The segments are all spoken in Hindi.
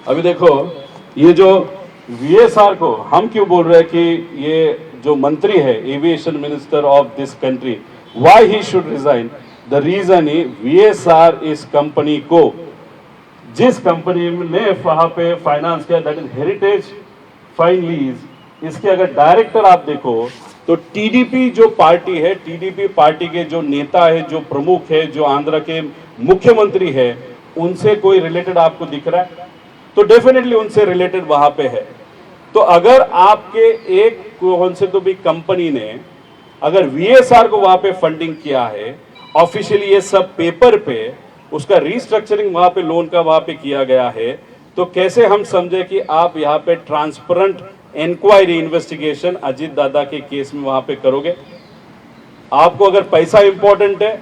अभी देखो, ये जो वीएसआर को हम क्यों बोल रहे हैं कि ये जो मंत्री है, aviation minister of this country, why he should resign? The reason is VSR इस कंपनी को, जिस कंपनी ने वहां पे फाइनेंस किया, that is heritage fine lease, इसके अगर डायरेक्टर आप देखो तो टीडीपी जो पार्टी है, टीडीपी पार्टी के जो नेता है, जो प्रमुख है, जो आंध्र के मुख्यमंत्री है, उनसे कोई रिलेटेड आपको दिख रहा है? तो डेफिनेटली उनसे रिलेटेड वहां पे है। तो अगर आपके एक कौन से तो भी कंपनी ने अगर वीएसआर को वहां पे फंडिंग किया है, ऑफिशियली ये सब पेपर पे उसका रीस्ट्रक्चरिंग वहां पे लोन का वहां पे किया गया है, तो कैसे हम समझे कि आप यहाँ पे ट्रांसपेरेंट इंक्वायरी इन्वेस्टिगेशन अजीत दादा के केस में वहां पे करोगे? आपको अगर पैसा इंपॉर्टेंट है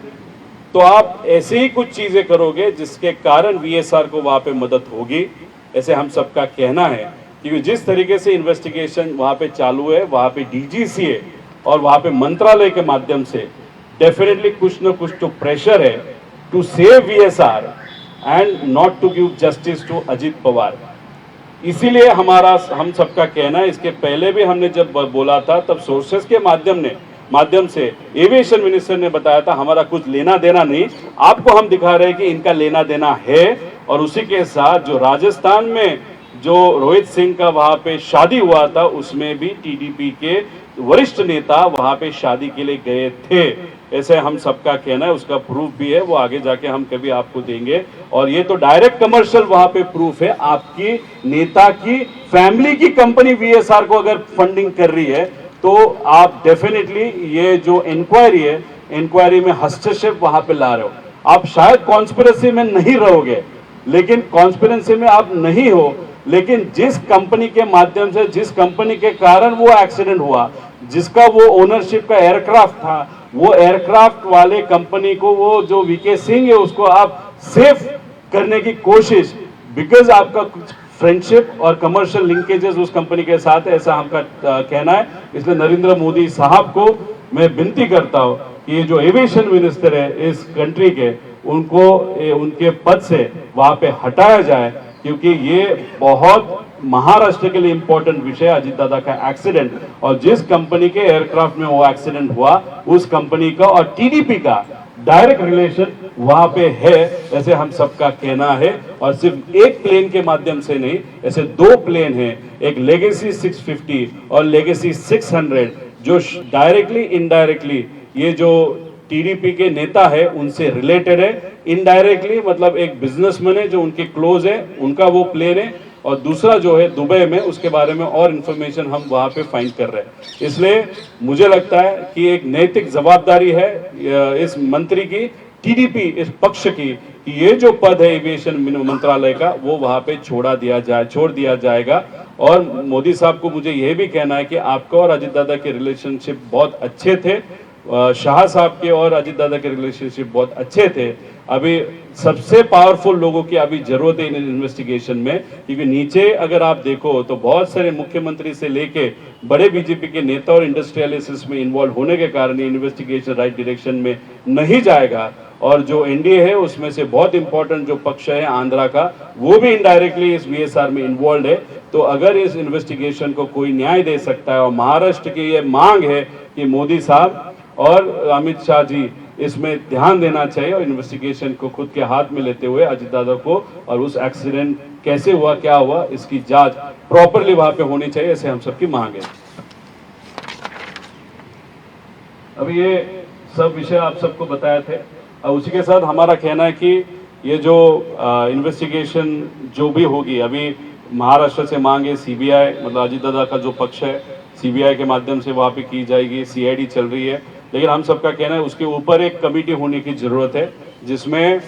तो आप ऐसे ही कुछ चीजें करोगे जिसके कारण वीएसआर को वहां पे मदद होगी, ऐसे हम सबका कहना है। क्योंकि जिस तरीके से इन्वेस्टिगेशन वहां पे चालू है, वहां पे डीजीसीए और वहां पे मंत्रालय के माध्यम से डेफिनेटली कुछ न कुछ तो प्रेशर है to save VSR and not to give justice to Ajit Pawar. इसीलिए हम सबका कहना है, इसके पहले भी हमने जब बोला था तब सोर्सेस के माध्यम से एविएशन मिनिस्टर ने बताया था हमारा कुछ लेना देना नहीं, आपको हम दिखा रहे हैं कि इनका लेना देना है। और उसी के साथ जो राजस्थान में जो रोहित सिंह का वहां पे शादी हुआ था, उसमें भी टीडीपी के वरिष्ठ नेता वहां पे शादी के लिए गए थे, ऐसे हम सबका कहना है। उसका प्रूफ भी है, वो आगे जाके हम कभी आपको देंगे। और ये तो डायरेक्ट कमर्शियल वहां पे प्रूफ है, आपकी नेता की फैमिली की कंपनी वीएसआर को अगर फंडिंग कर रही है तो आप डेफिनेटली ये जो इंक्वायरी है, इंक्वायरी में हस्तक्षेप वहां पे ला रहे हो। आप शायद कॉन्स्पिरेसी में नहीं रहोगे, लेकिन कॉन्स्पिरेसी में आप नहीं हो, लेकिन जिस कंपनी के माध्यम से, जिस कंपनी के कारण वो एक्सीडेंट हुआ, जिसका वो ओनरशिप का एयरक्राफ्ट था, वो एयरक्राफ्ट वाले कंपनी को, वो जो वीके सिंह है, उसको आप सेफ करने की कोशिश, बिकॉज आपका कुछ फ्रेंडशिप और कमर्शियल लिंकेजेस उस कंपनी के साथ है, ऐसा हमका कहना है। इसलिए नरेंद्र मोदी साहब को मैं विनती करता हूं कि ये जो एविएशन मिनिस्टर है इस कंट्री के, उनको उनके पद से वहां पे हटाया जाए, क्योंकि ये बहुत महाराष्ट्र के लिए इंपॉर्टेंट विषय है, अजीत दादा का एक्सीडेंट। और जिस कंपनी के एयरक्राफ्ट में वो एक्सीडेंट हुआ, उस कंपनी का और टीडीपी का डायरेक्ट रिलेशन वहां पे है, ऐसे हम सबका कहना है। और सिर्फ एक प्लेन के माध्यम से नहीं, ऐसे दो प्लेन हैं, एक लेगेसी 650 और लेगेसी 600, जो डायरेक्टली इनडायरेक्टली ये जो टीडीपी के नेता है उनसे रिलेटेड है। इनडायरेक्टली मतलब एक बिजनेसमैन है जो उनके क्लोज है, उनका वो प्लेन है। और दूसरा जो है दुबई में, उसके बारे में और इंफॉर्मेशन हम वहां पे फाइंड कर रहे हैं। इसलिए मुझे लगता है कि एक नैतिक जवाबदारी है इस मंत्री की, टीडीपी इस पक्ष की, कि ये जो पद है एविएशन मंत्रालय का, वो वहां पे छोड़ दिया जाएगा। और मोदी साहब को मुझे यह भी कहना है कि आपका और अजीत दादा के रिलेशनशिप बहुत अच्छे थे, शाह साहब के और अजीत दादा के रिलेशनशिप बहुत अच्छे थे। अभी सबसे पावरफुल लोगों की अभी जरूरत है इन इन्वेस्टिगेशन में, क्योंकि नीचे अगर आप देखो तो बहुत सारे मुख्यमंत्री से लेके बड़े बीजेपी के नेता और इंडस्ट्रियलिस्ट में इन्वॉल्व होने के कारण ये इन्वेस्टिगेशन राइट डायरेक्शन में नहीं जाएगा। और जो एनडीए है उसमें से बहुत इंपॉर्टेंट जो पक्ष है आंध्रा का, वो भी इनडायरेक्टली इस वीएसआर में इन्वॉल्व है। तो अगर इस इन्वेस्टिगेशन को कोई न्याय दे सकता है, और महाराष्ट्र की ये मांग है कि मोदी साहब और अमित शाह जी इसमें ध्यान देना चाहिए और इन्वेस्टिगेशन को खुद के हाथ में लेते हुए अजीत दादा को और उस एक्सीडेंट कैसे हुआ, क्या हुआ, इसकी जांच प्रॉपरली वहां पे होनी चाहिए, ऐसे हम सबकी मांग है। अभी ये सब विषय आप सबको बताए थे। और उसी के साथ हमारा कहना है कि ये जो इन्वेस्टिगेशन जो भी होगी, अभी महाराष्ट्र से मांग है सीबीआई, मतलब अजीत दादा का जो पक्ष है सीबीआई के माध्यम से वहां पे की जाएगी, सीआईडी चल रही है। लेकिन हम सबका कहना है उसके ऊपर एक कमेटी होने की जरूरत है, जिसमें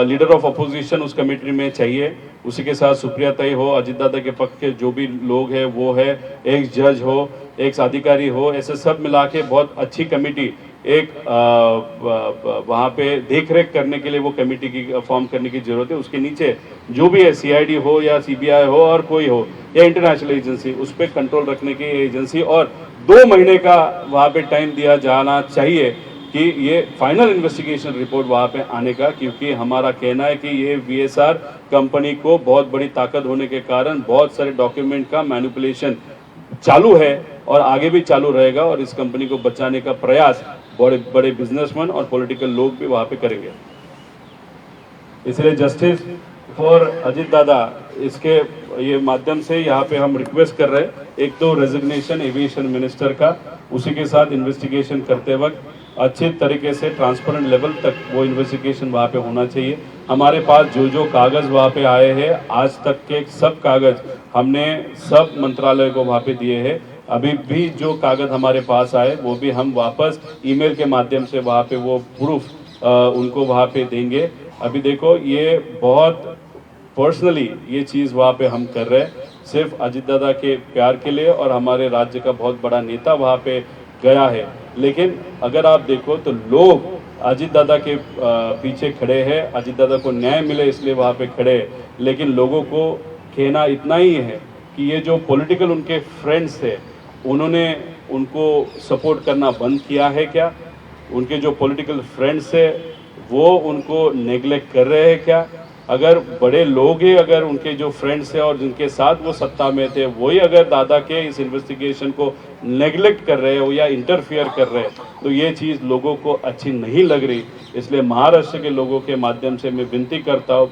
लीडर ऑफ अपोजिशन उस कमेटी में चाहिए। उसी के साथ सुप्रिया तय हो, अजीत दादा के पक्ष के जो भी लोग हैं वो है, एक जज हो, एक अधिकारी हो, ऐसे सब मिला के बहुत अच्छी कमेटी एक वहाँ पे देख रेख करने के लिए वो कमेटी की फॉर्म करने की जरूरत है। उसके नीचे जो भी है, सीआईडी हो या सीबीआई हो और कोई हो या इंटरनेशनल एजेंसी, उस पर कंट्रोल रखने की एजेंसी, और 2 महीने का वहाँ पे टाइम दिया जाना चाहिए कि ये फाइनल इन्वेस्टिगेशन रिपोर्ट वहाँ पे आने का, क्योंकि हमारा कहना है कि ये वीएसआर कंपनी को बहुत बड़ी ताकत होने के कारण बहुत सारे डॉक्यूमेंट का मैनिपुलेशन चालू है और आगे भी चालू रहेगा, और इस कंपनी को बचाने का प्रयास बड़े बड़े बिजनेसमैन और पॉलिटिकल लोग भी वहाँ पे करेंगे। इसलिए जस्टिस फॉर अजीत दादा, इसके ये माध्यम से यहाँ पे हम रिक्वेस्ट कर रहे हैं, एक तो रेजिग्नेशन एविएशन मिनिस्टर का, उसी के साथ इन्वेस्टिगेशन करते वक्त अच्छे तरीके से ट्रांसपेरेंट लेवल तक वो इन्वेस्टिगेशन वहाँ पे होना चाहिए। हमारे पास जो जो कागज़ वहाँ पे आए हैं, आज तक के सब कागज़ हमने सब मंत्रालय को वहाँ पे दिए हैं। अभी भी जो कागज़ हमारे पास आए वो भी हम वापस ईमेल के माध्यम से वहाँ पे वो प्रूफ उनको वहाँ पे देंगे। अभी देखो, ये बहुत पर्सनली ये चीज़ वहाँ पे हम कर रहे हैं, सिर्फ अजीत दादा के प्यार के लिए, और हमारे राज्य का बहुत बड़ा नेता वहाँ पे गया है। लेकिन अगर आप देखो तो लोग अजीत दादा के पीछे खड़े हैं, अजीत दादा को न्याय मिले इसलिए वहाँ पे खड़े हैं। लेकिन लोगों को कहना इतना ही है कि ये जो पॉलिटिकल उनके फ्रेंड्स थे, उन्होंने उनको सपोर्ट करना बंद किया है क्या? उनके जो पॉलिटिकल फ्रेंड्स है वो उनको नेग्लेक्ट कर रहे हैं क्या? अगर बड़े लोग ही, अगर उनके जो फ्रेंड्स हैं और जिनके साथ वो सत्ता में थे, वही अगर दादा के इस इन्वेस्टिगेशन को नेग्लेक्ट कर रहे हो या इंटरफियर कर रहे हैं, तो ये चीज़ लोगों को अच्छी नहीं लग रही। इसलिए महाराष्ट्र के लोगों के माध्यम से मैं विनती करता हूँ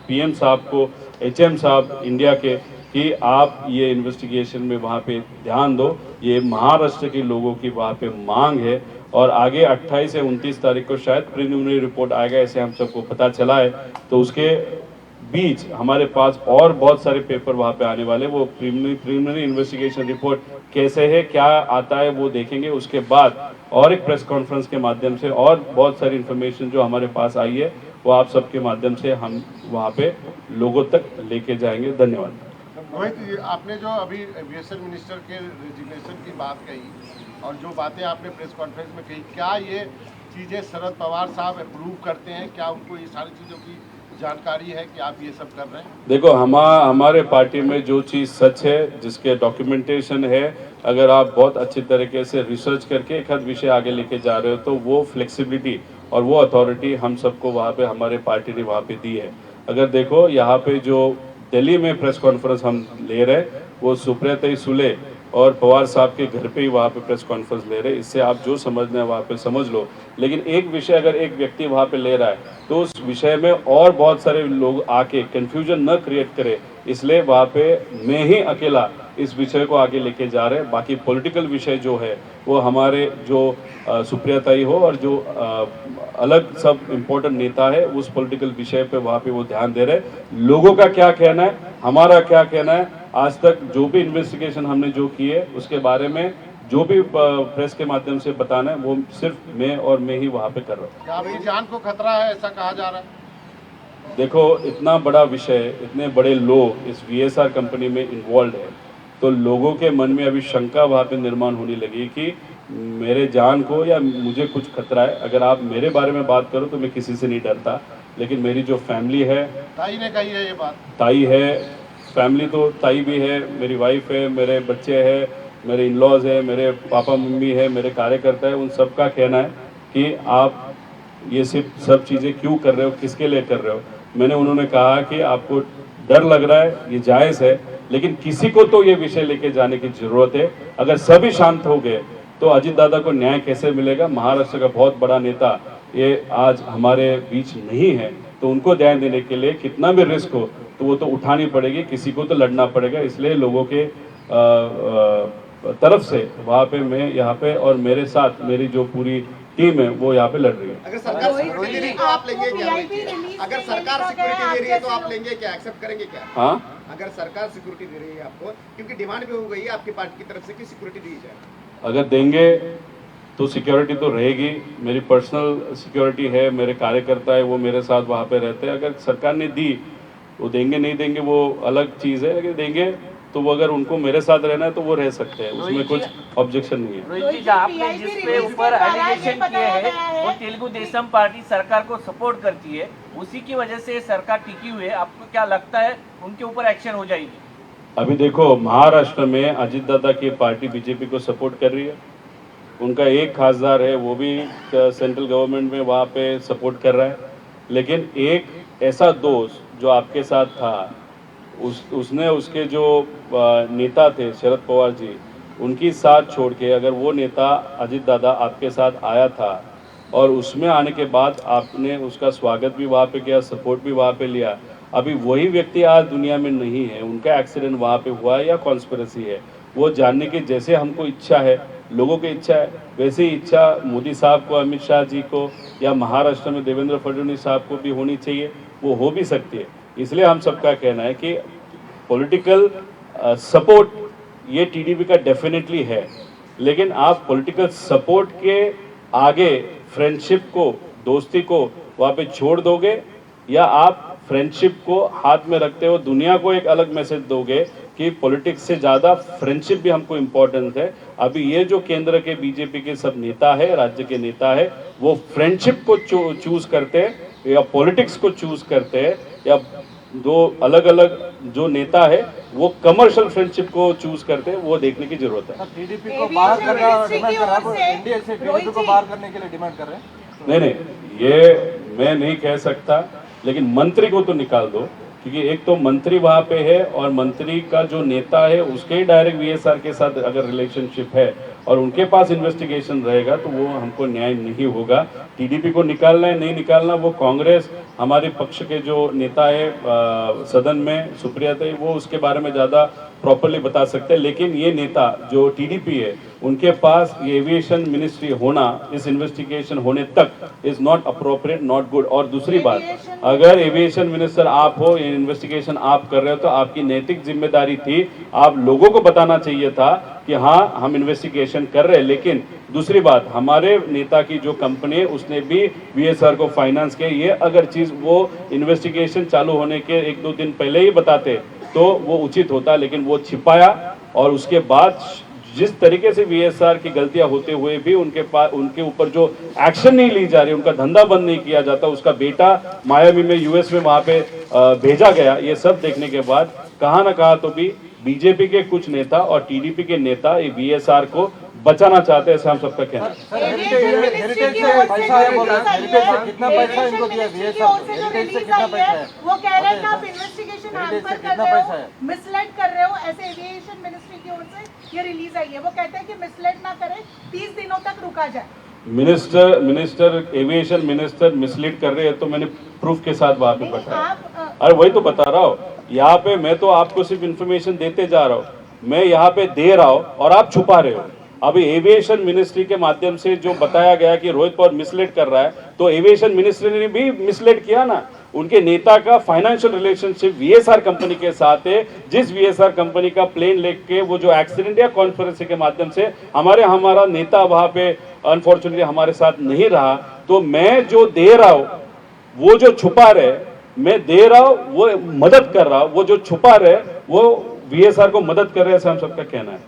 पीएम साहब को, एचएम साहब इंडिया के, कि आप ये इन्वेस्टिगेशन में वहाँ पे ध्यान दो। ये महाराष्ट्र के लोगों की वहाँ पे मांग है, और आगे 28 से 29 तारीख को शायद प्रिलिमिनरी रिपोर्ट आएगा, ऐसे हम सबको पता चला है। तो उसके बीच हमारे पास और बहुत सारे पेपर वहाँ पे आने वाले, वो प्रिलिमिनरी इन्वेस्टिगेशन रिपोर्ट कैसे है, क्या आता है, वो देखेंगे। उसके बाद और एक प्रेस कॉन्फ्रेंस के माध्यम से और बहुत सारी इन्फॉर्मेशन जो हमारे पास आई है, वो आप सबके माध्यम से हम वहाँ पे लोगों तक लेके जाएंगे। धन्यवाद। रोहित जी, आपने जो अभी एविएशन मिनिस्टर के रेजिग्नेशन की बात कही और जो बातें आपने प्रेस कॉन्फ्रेंस में कही, क्या ये चीज़ें शरद पवार साहब अप्रूव करते हैं? क्या उनको ये सारी चीज़ों की जानकारी है कि आप ये सब कर रहे हैं? देखो, हमारे पार्टी में जो चीज़ सच है, जिसके डॉक्यूमेंटेशन है, अगर आप बहुत अच्छी तरीके से रिसर्च करके एक आध विषय आगे लेके जा रहे हो, तो वो फ्लेक्सिबिलिटी और वो अथॉरिटी हम सबको वहाँ पे हमारे पार्टी ने वहाँ पे दी है। अगर देखो, यहाँ पे जो दिल्ली में प्रेस कॉन्फ्रेंस हम ले रहे हैं, वो सुप्रिया सुले और पवार साहब के घर पे ही वहाँ पे प्रेस कॉन्फ्रेंस ले रहे हैं। इससे आप जो समझना है वहाँ पे समझ लो। लेकिन एक विषय अगर एक व्यक्ति वहाँ पे ले रहा है, तो उस विषय में और बहुत सारे लोग आके कंफ्यूजन न क्रिएट करे, इसलिए वहाँ पे मैं ही अकेला इस विषय को आगे लेके जा रहे हैं। बाकी पॉलिटिकल विषय जो है वो हमारे जो सुप्रिया ताई हो और जो अलग सब इम्पोर्टेंट नेता है, उस पॉलिटिकल विषय पे वहाँ पे वो ध्यान दे रहे हैं। लोगों का क्या कहना है, हमारा क्या कहना है, आज तक जो भी इन्वेस्टिगेशन हमने जो की है उसके बारे में जो भी प्रेस के माध्यम से बताना है, वो सिर्फ मैं और मैं ही वहाँ पे कर रहा हूँ। क्या आपकी जान को खतरा है, ऐसा कहा जा रहा है? देखो, इतना बड़ा विषय, इतने बड़े लोग इस वीएसआर कंपनी में इन्वॉल्व है, तो लोगों के मन में अभी शंका वहाँ पे निर्माण होने लगी कि मेरे जान को या मुझे कुछ खतरा है। अगर आप मेरे बारे में बात करो तो मैं किसी से नहीं डरता, लेकिन मेरी जो फैमिली है, ताई ने कही है ये बात, ताई है, फैमिली तो ताई भी है, मेरी वाइफ है, मेरे बच्चे हैं, मेरे इन-लॉज है, मेरे पापा मम्मी है, मेरे कार्यकर्ता है, उन सब का कहना है कि आप ये सब चीज़ें क्यों कर रहे हो, किसके लिए कर रहे हो। मैंने उन्होंने कहा कि आपको डर लग रहा है, ये जायज़ है, लेकिन किसी को तो ये विषय लेके जाने की जरूरत है। अगर सभी शांत हो गए तो अजीत दादा को न्याय कैसे मिलेगा? महाराष्ट्र का बहुत बड़ा नेता ये आज हमारे बीच नहीं है, तो उनको न्याय देने के लिए कितना भी रिस्क हो तो वो तो उठानी पड़ेगी, किसी को तो लड़ना पड़ेगा। इसलिए लोगों के तरफ से वहाँ पे मैं यहाँ पे और मेरे साथ मेरी जो पूरी टीम है वो यहाँ पे लड़ रही है। अगर सरकार सिक्योरिटी दे रही है तो आप लेंगे क्या? अगर सरकार सिक्योरिटी दे रही है तो आप लेंगे क्या, एक्सेप्ट करेंगे क्या? हाँ, अगर सरकार सिक्योरिटी दे रही है आपको, क्योंकि डिमांड भी हो गई है आपकी पार्टी की तरफ से कि सिक्योरिटी दी जाए, अगर देंगे तो सिक्योरिटी तो रहेगी। मेरी पर्सनल सिक्योरिटी है, मेरे कार्यकर्ता है, वो मेरे साथ वहाँ पे रहते हैं। अगर सरकार ने दी वो देंगे, नहीं देंगे वो अलग चीज़ है, लेकिन देंगे तो वो अगर उनको मेरे साथ रहना है तो वो रह सकते हैं, उसमें कुछ ऑब्जेक्शन नहीं है। रोहित जी, आपने जिस पे ऊपर एलिगेशन किए हैं वो तेलुगु देशम पार्टी सरकार को सपोर्ट करती है, उसी की वजह से सरकार टिकी हुई है। आपको क्या लगता है उनके ऊपर एक्शन हो जाएगी? अभी देखो, महाराष्ट्र में अजीत दादा की पार्टी बीजेपी को सपोर्ट कर रही है, उनका एक खासदार है, वो भी सेंट्रल गवर्नमेंट में वहाँ पे सपोर्ट कर रहा है। लेकिन एक ऐसा दोस्त जो आपके साथ था, उसने उसके जो नेता थे शरद पवार जी, उनकी साथ छोड़ के अगर वो नेता अजित दादा आपके साथ आया था और उसमें आने के बाद आपने उसका स्वागत भी वहाँ पे किया, सपोर्ट भी वहाँ पे लिया, अभी वही व्यक्ति आज दुनिया में नहीं है, उनका एक्सीडेंट वहाँ पे हुआ है या कॉन्स्पिरेसी है, वो जानने की जैसे हमको इच्छा है, लोगों की इच्छा है, वैसे ही इच्छा मोदी साहब को, अमित शाह जी को या महाराष्ट्र में देवेंद्र फडणवीस साहब को भी होनी चाहिए, वो हो भी सकती है। इसलिए हम सबका कहना है कि पॉलिटिकल सपोर्ट ये टीडीपी का डेफिनेटली है, लेकिन आप पॉलिटिकल सपोर्ट के आगे फ्रेंडशिप को, दोस्ती को वहाँ पे छोड़ दोगे, या आप फ्रेंडशिप को हाथ में रखते हो दुनिया को एक अलग मैसेज दोगे कि पॉलिटिक्स से ज़्यादा फ्रेंडशिप भी हमको इम्पोर्टेंट है। अभी ये जो केंद्र के बीजेपी के सब नेता है, राज्य के नेता है, वो फ्रेंडशिप को चूज करते हैं या पॉलिटिक्स को चूज करते हैं, या दो अलग अलग जो नेता है वो कमर्शियल फ्रेंडशिप को चूज करते हैं, वो देखने की जरूरत है। टीडीपी को बाहर करना डिमांड कर रहा है, एनडीए से टीडीपी को बाहर करने के लिए डिमांड कर रहे हैं। नहीं, ये मैं नहीं कह सकता, लेकिन मंत्री को तो निकाल दो, क्योंकि एक तो मंत्री वहाँ पे है और मंत्री का जो नेता है उसके डायरेक्ट वीएसआर के साथ अगर रिलेशनशिप है और उनके पास इन्वेस्टिगेशन रहेगा तो वो हमको न्याय नहीं होगा। टीडीपी को निकालना है नहीं निकालना, वो कांग्रेस, हमारे पक्ष के जो नेता है सदन में सुप्रिया थे, वो उसके बारे में ज़्यादा प्रॉपरली बता सकते हैं। लेकिन ये नेता जो टीडीपी है, उनके पास ये एविएशन मिनिस्ट्री होना इस इन्वेस्टिगेशन होने तक is not appropriate, not good. और दूसरी बात, अगर एविएशन मिनिस्टर आप हो, इन्वेस्टिगेशन आप कर रहे हो, तो आपकी नैतिक जिम्मेदारी थी, आप लोगों को बताना चाहिए था कि हाँ हम इन्वेस्टिगेशन कर रहे हैं। लेकिन दूसरी बात, हमारे नेता की जो कंपनी है उसने भी वीएसआर को फाइनेंस किया, ये अगर चीज वो इन्वेस्टिगेशन चालू होने के 1-2 दिन पहले ही बताते तो वो उचित होता, लेकिन वो छिपाया। और उसके बाद जिस तरीके से वीएसआर की गलतियां होते हुए भी उनके ऊपर जो एक्शन नहीं ली जा रही, उनका धंधा बंद नहीं किया जाता, उसका बेटा मायामी में यूएस में वहां पे भेजा गया, ये सब देखने के बाद कहाँ ना कहाँ तो भी बीजेपी के कुछ नेता और टीडीपी के नेता वीएसआर को बचाना चाहते हैं, ऐसा हम सबका कहना है। हेरिटेज से पैसा है, बोल रहे हैं हेरिटेज से कितना पैसा इनको दिया, हेरिटेज से कितना पैसा है, वो कह रहे हैं कि आप इन्वेस्टिगेशन हैम्पर कर रहे हो, मिसलेड कर रहे हो, ऐसे एविएशन मिनिस्ट्री की ओर से ये रिलीज आई है। वो कहते हैं कि मिसलेड ना करें, 30 दिनों तक रुका जाए। मिनिस्टर एविएशन मिनिस्टर मिसलीड कर रहे हैं तो मैंने प्रूफ के साथ वहां पे बताया। अरे वही तो बता रहा हूँ, यहाँ पे मैं तो आपको सिर्फ इन्फॉर्मेशन देते जा रहा हूँ, मैं यहाँ पे दे रहा हूँ और आप छुपा रहे हो। अभी एविएशन मिनिस्ट्री के माध्यम से जो बताया गया कि रोहित पवार मिसलीड कर रहा है, तो एविएशन मिनिस्ट्री ने भी मिसलीड किया ना। उनके नेता का फाइनेंशियल रिलेशनशिप वीएसआर कंपनी के साथ है, जिस वीएसआर कंपनी का प्लेन लेके वो जो एक्सीडेंट या कॉन्फ्रेंस के माध्यम से हमारा नेता वहां पे अनफॉर्चुनेटली हमारे साथ नहीं रहा। तो मैं जो दे रहा हूँ, वो जो छुपा रहे, मैं दे रहा हूँ, वो मदद कर रहा हूँ, वो जो छुपा रहे वो वीएसआर को मदद कर रहे हैं, ऐसा हम सबका कहना है।